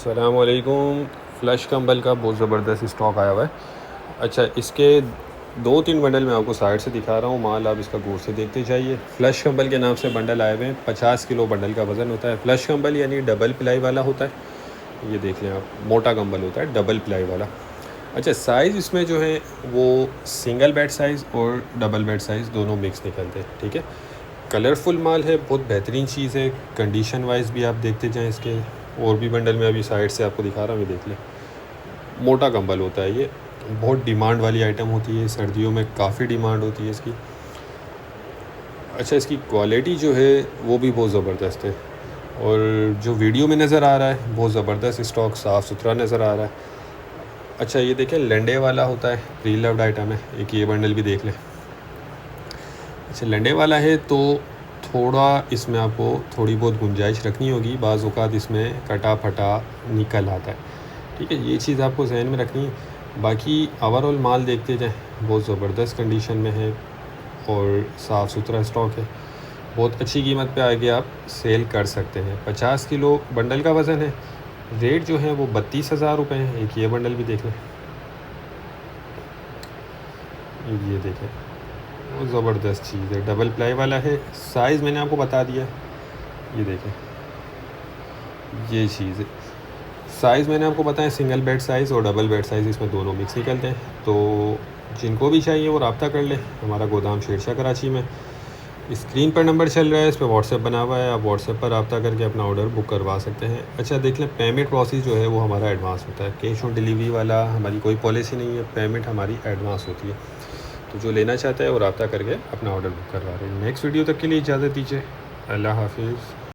अस्सलामुअलैकुम। फ़्लश कंबल का बहुत ज़बरदस्त स्टॉक आया हुआ है। अच्छा, इसके 2-3 बंडल मैं आपको साइड से दिखा रहा हूँ, माल आप इसका गौर से देखते जाइए। फ़्लश कंबल के नाम से बंडल आए हुए हैं। 50 किलो बंडल का वज़न होता है। फ़्लश कंबल यानी डबल प्लाई वाला होता है। ये देख लें आप, मोटा कंबल होता है डबल प्लाई वाला। अच्छा, साइज़ इसमें जो है वो सिंगल बेड साइज़ और डबल बेड साइज़ दोनों मिक्स निकलते हैं। ठीक है, कलरफुल माल है, बहुत बेहतरीन चीज़ है। कंडीशन वाइज भी आप देखते जाएं इसके। और भी बंडल में अभी साइड से आपको दिखा रहा हूँ, ये देख लें। मोटा कंबल होता है ये, बहुत डिमांड वाली आइटम होती है। सर्दियों में काफ़ी डिमांड होती है इसकी। अच्छा, इसकी क्वालिटी जो है वो भी बहुत ज़बरदस्त है। और जो वीडियो में नज़र आ रहा है बहुत ज़बरदस्त स्टॉक, साफ़ सुथरा नज़र आ रहा है। अच्छा, ये देखें, लंडे वाला होता है, प्री लव्ड आइटम है। एक ये बंडल भी देख लें। अच्छा, लंडे वाला है तो थोड़ा इसमें आपको थोड़ी बहुत गुंजाइश रखनी होगी। बाज़ औक़ात इसमें कटा फटा निकल आता है। ठीक है, ये चीज़ आपको जहन में रखनी है। बाकी ओवरऑल माल देखते जाएं, बहुत ज़बरदस्त कंडीशन में है और साफ़ सुथरा स्टॉक है। बहुत अच्छी कीमत पे आगे आप सेल कर सकते हैं। 50 किलो बंडल का वज़न है। रेट जो है वो 32,000 रुपये है। एक ये बंडल भी देख लें, ये देखें, वो ज़बरदस्त चीज़ है। डबल प्लाई वाला है। साइज़ मैंने आपको बता दिया, ये देखें, ये चीज़ है। साइज़ मैंने आपको बताया, सिंगल बेड साइज़ और डबल बेड साइज़, इसमें दोनों मिक्स निकलते हैं। तो जिनको भी चाहिए वो रब्ता कर ले। हमारा गोदाम शेरशाह कराची में। स्क्रीन पर नंबर चल रहा है, इस पर व्हाट्सएप बना हुआ है। आप व्हाट्सएप पर रब्ता करके अपना ऑर्डर बुक करवा सकते हैं। अच्छा, देख लें, पेमेंट प्रोसेस जो है वो हमारा एडवांस होता है। कैश ऑन डिलीवरी वाला हमारी कोई पॉलिसी नहीं है। पेमेंट हमारी एडवांस होती है। तो जो लेना चाहता है वो रब्ता करके अपना ऑर्डर बुक करवा रहे हैं। नेक्स्ट वीडियो तक के लिए इजाज़त दीजिए। अल्लाह हाफिज़।